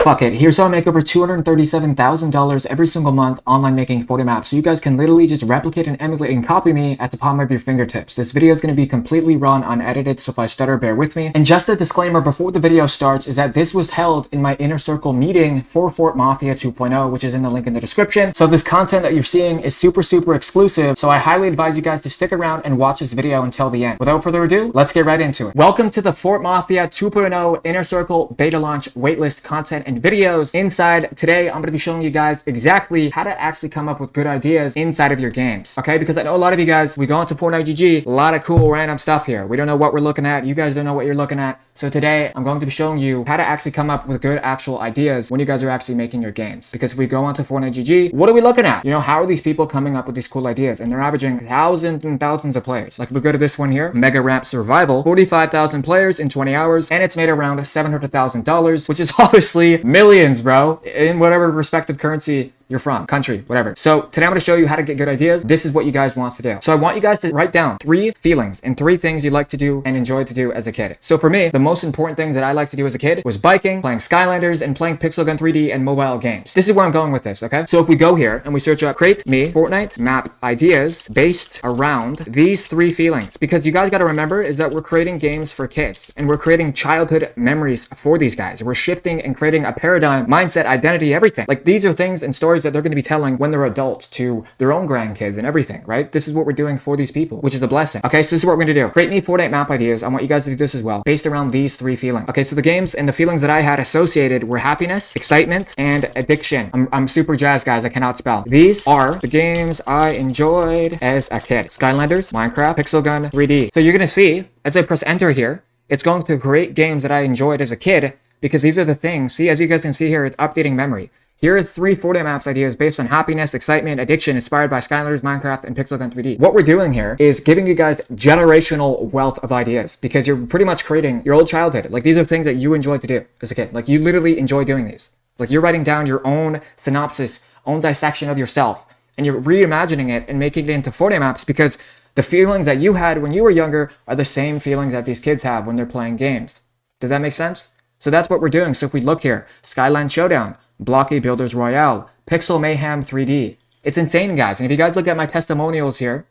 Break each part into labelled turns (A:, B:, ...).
A: Fuck it. Here's how I make over $237,000 every single month online making Fortnite Maps. So you guys can literally just replicate and emulate and copy me at the palm of your fingertips. This video is going to be completely raw and unedited, so if I stutter, bear with me. And just a disclaimer before the video starts is that this was held in my inner circle meeting for Fort Mafia 2.0, which is in the link in the description. So this content that you're seeing is super exclusive. So I highly advise you guys to stick around and watch this video until the end. Without further ado, let's get right into it. Welcome to the Fort Mafia 2.0 inner circle beta launch waitlist content and videos. Inside today, I'm going to be showing you guys exactly how to actually come up with good ideas inside of your games. Okay, because I know a lot of you guys, we go into Fortnite GG, a lot of cool random stuff here. We don't know what we're looking at. You guys don't know what you're looking at. So today, I'm going to be showing you how to actually come up with good actual ideas when you guys are actually making your games. Because if we go onto Fortnite GG, what are we looking at? You know, how are these people coming up with these cool ideas? And they're averaging thousands and thousands of players. Like if we go to this one here, Mega Ramp Survival, 45,000 players in 20 hours, and it's made around $700,000, which is obviously millions, bro, in whatever respective currency you're from, country, whatever. So today I'm going to show you how to get good ideas. This is what you guys want to do. So I want you guys to write down 3 feelings and 3 things you like to do and enjoy to do as a kid. So for me, the most important things that I like to do as a kid was biking, playing Skylanders, and playing Pixel Gun 3D and mobile games. This is where I'm going with this, okay? So if we go here and we search up create me Fortnite map ideas based around these 3 feelings, because you guys got to remember is that we're creating games for kids and we're creating childhood memories for these guys. We're shifting and creating a paradigm, mindset, identity, everything. Like these are things and stories that they're going to be telling when they're adults to their own grandkids and everything, right? This is what we're doing for these people, which is a blessing. Okay, so this is what we're going to do. Create me Fortnite map ideas. I want you guys to do this as well, based around these 3 feelings. Okay, so the games and the feelings that I had associated were happiness, excitement, and addiction. I'm super jazzed, guys. I cannot spell. These are the games I enjoyed as a kid. Skylanders, Minecraft, Pixel Gun 3D. So you're going to see, as I press enter here, it's going to create games that I enjoyed as a kid, because these are the things. See, as you guys can see here, it's updating memory. Here are 3 Fortnite Maps ideas based on happiness, excitement, addiction, inspired by Skylanders, Minecraft, and Pixel Gun 3D. What we're doing here is giving you guys generational wealth of ideas, because you're pretty much creating your old childhood. Like these are things that you enjoyed to do as a kid. Like you literally enjoy doing these. Like you're writing down your own synopsis, own dissection of yourself, and you're reimagining it and making it into Fortnite Maps, because the feelings that you had when you were younger are the same feelings that these kids have when they're playing games. Does that make sense? So that's what we're doing. So if we look here, Skyline Showdown, Blocky Builders Royale, Pixel Mayhem 3D. It's insane, guys. And if you guys look at my testimonials here,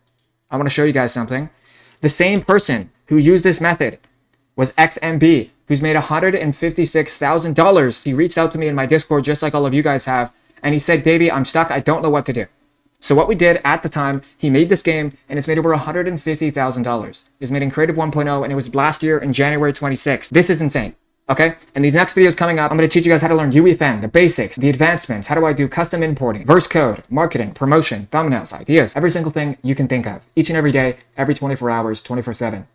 A: I want to show you guys something. The same person who used this method was XMB, who's made $156,000. He reached out to me in my Discord, just like all of you guys have, and he said, Davey, I'm stuck. I don't know what to do. So what we did at the time, he made this game, and it's made over $150,000. It was made in Creative 1.0, and it was last year in January 26th. This is insane. Okay, and these next videos coming up, I'm going to teach you guys how to learn UEFN, the basics, the advancements, how do I do custom importing, verse code, marketing, promotion, thumbnails, ideas, every single thing you can think of, each and every day, every 24 hours, 24/7.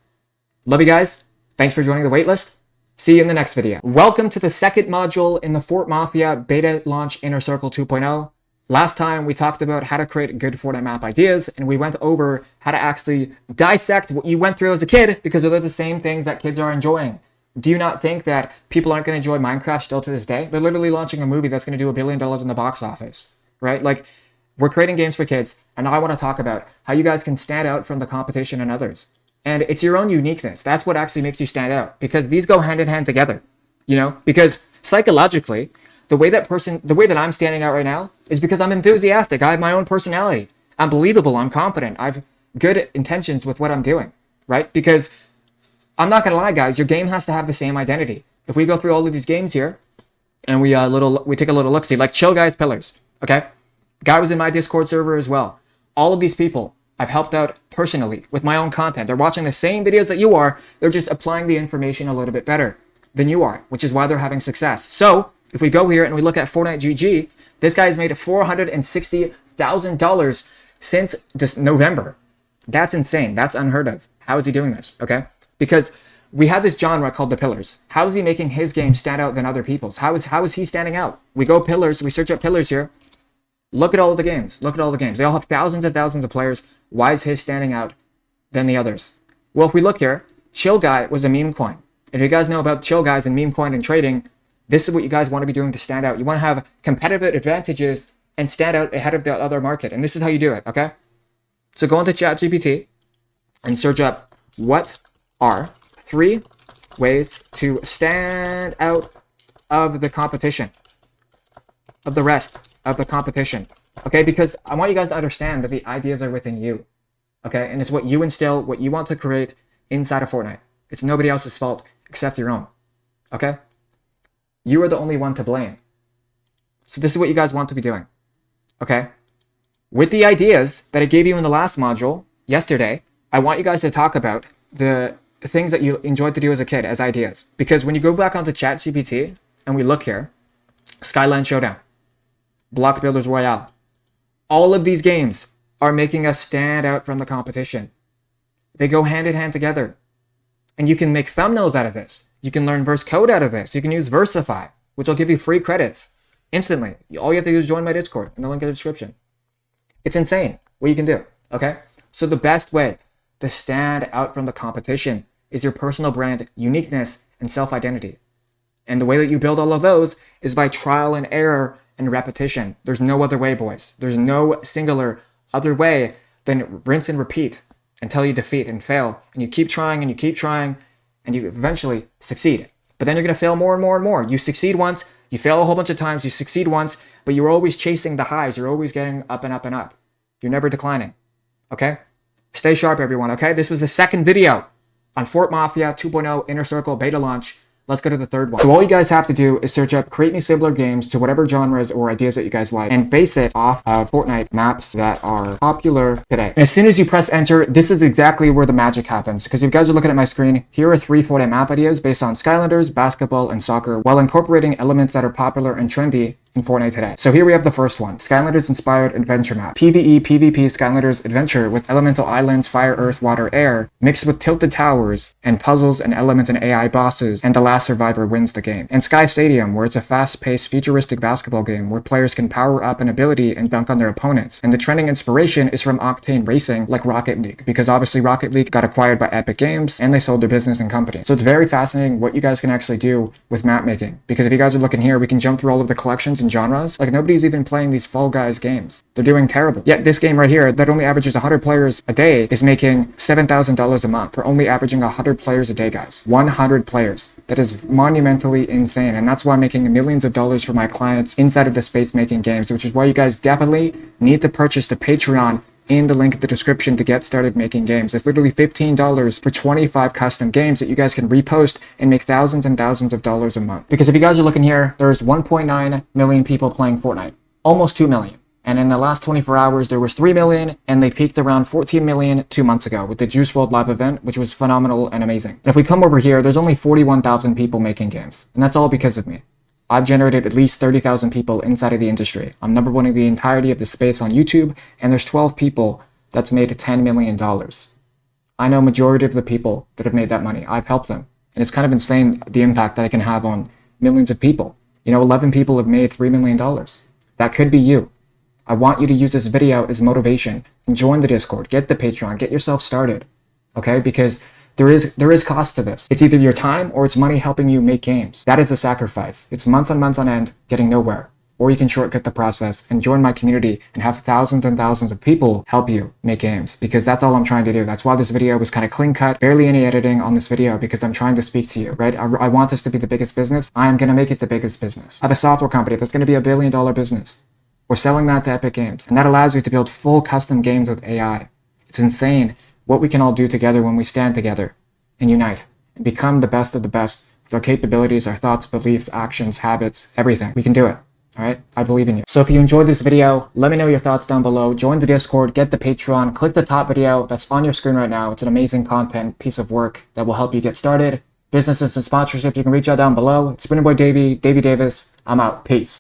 A: Love you guys. Thanks for joining the waitlist. See you in the next video. Welcome to the second module in the Fort Mafia beta launch inner circle 2.0. Last time we talked about how to create good Fortnite map ideas, and we went over how to actually dissect what you went through as a kid, because they're the same things that kids are enjoying. Do you not think that people aren't going to enjoy Minecraft still to this day? They're literally launching a movie that's going to do $1 billion in the box office, right? Like, we're creating games for kids, and now I want to talk about how you guys can stand out from the competition and others. And it's your own uniqueness. That's what actually makes you stand out, because these go hand in hand together, you know? Because psychologically, the way that I'm standing out right now is because I'm enthusiastic. I have my own personality. I'm believable. I'm confident. I've good intentions with what I'm doing, right? Because I'm not gonna lie, guys, your game has to have the same identity. If we go through all of these games here, and we take a little look-see, like Chill Guys Pillars, okay? Guy was in my Discord server as well. All of these people I've helped out personally with my own content. They're watching the same videos that you are, they're just applying the information a little bit better than you are, which is why they're having success. So, if we go here and we look at Fortnite GG, this guy has made $460,000 since just November. That's insane. That's unheard of. How is he doing this, okay? Because we have this genre called the Pillars. How is he making his game stand out than other people's? How is he standing out? We go Pillars, we search up Pillars here. Look at all of the games. Look at all the games. They all have thousands and thousands of players. Why is his standing out than the others? Well, if we look here, Chill Guy was a meme coin. If you guys know about Chill Guys and meme coin and trading, this is what you guys want to be doing to stand out. You want to have competitive advantages and stand out ahead of the other market. And this is how you do it, okay? So go into ChatGPT and search up what are 3 ways to stand out of the competition. of the rest of the competition. Okay, because I want you guys to understand that the ideas are within you. Okay, and it's what you instill, what you want to create inside of Fortnite. It's nobody else's fault except your own. Okay? You are the only one to blame. So this is what you guys want to be doing. Okay? With the ideas that I gave you in the last module yesterday, I want you guys to talk about the things that you enjoyed to do as a kid as ideas. Because when you go back onto ChatGPT and we look here, Skyline Showdown, Block Builders Royale, all of these games are making us stand out from the competition. They go hand in hand together. And you can make thumbnails out of this. You can learn verse code out of this. You can use Versify, which will give you free credits instantly. All you have to do is join my Discord in the link in the description. It's insane what you can do, okay? So the best way to stand out from the competition is your personal brand, uniqueness, and self-identity. And the way that you build all of those is by trial and error and repetition. There's no other way, boys. There's no singular other way than rinse and repeat until you defeat and fail. And you keep trying and you keep trying and you eventually succeed. But then you're going to fail more and more and more. You succeed once, you fail a whole bunch of times, you succeed once, but you're always chasing the highs. You're always getting up and up and up. You're never declining. Okay? Stay sharp, everyone, okay? This was the second video on Fort Mafia 2.0 Inner Circle beta launch. Let's go to the third one. So all you guys have to do is search up Create Me similar games to whatever genres or ideas that you guys like and base it off of Fortnite maps that are popular today. And as soon as you press enter, this is exactly where the magic happens. Because if you guys are looking at my screen, here are 3 Fortnite map ideas based on Skylanders, basketball, and soccer while incorporating elements that are popular and trendy in Fortnite today. So here we have the first one, Skylanders inspired adventure map. PvE, PvP Skylanders adventure with elemental islands, fire, earth, water, air, mixed with tilted towers and puzzles and elements and AI bosses, and the last survivor wins the game. And Sky Stadium, where it's a fast-paced futuristic basketball game where players can power up an ability and dunk on their opponents. And the trending inspiration is from Octane Racing, like Rocket League, because obviously Rocket League got acquired by Epic Games and they sold their business and company. So it's very fascinating what you guys can actually do with map making. Because if you guys are looking here, we can jump through all of the collections and genres. Like nobody's even playing these Fall Guys games. They're doing terrible. Yet this game right here that only averages 100 players a day is making $7,000 a month for only averaging 100 players a day, guys. 100 players. That is monumentally insane. And that's why I'm making millions of dollars for my clients inside of the space making games, which is why you guys definitely need to purchase the Patreon in the link in the description to get started making games. It's literally $15 for 25 custom games that you guys can repost and make thousands and thousands of dollars a month. Because if you guys are looking here, there's 1.9 million people playing Fortnite, almost 2 million. And in the last 24 hours, there was 3 million, and they peaked around 14 million 2 months ago with the Juice WRLD live event, which was phenomenal and amazing. And if we come over here, there's only 41,000 people making games. And that's all because of me. I've generated at least 30,000 people inside of the industry. I'm number one in the entirety of the space on YouTube, and there's 12 people that's made $10 million. I know majority of the people that have made that money. I've helped them. And it's kind of insane the impact that I can have on millions of people. You know, 11 people have made $3 million. That could be you. I want you to use this video as motivation and join the Discord, get the Patreon, get yourself started, okay? Because there is cost to this. It's either your time or it's money helping you make games. That is a sacrifice. It's months and months on end getting nowhere. Or you can shortcut the process and join my community and have thousands and thousands of people help you make games, because that's all I'm trying to do. That's why this video was kind of clean cut, barely any editing on this video, because I'm trying to speak to you, right? I want this to be the biggest business. I am going to make it the biggest business. I have a software company that's going to be $1 billion business. We're selling that to Epic Games, and that allows you to build full custom games with AI. It's insane what we can all do together when we stand together and unite and become the best of the best with our capabilities, our thoughts, beliefs, actions, habits, everything. We can do it. All right? I believe in you. So if you enjoyed this video, let me know your thoughts down below. Join the Discord, get the Patreon, click the top video that's on your screen right now. It's an amazing content piece of work that will help you get started. Businesses and sponsorships, you can reach out down below. It's been your boy Davey Davis. I'm out. Peace.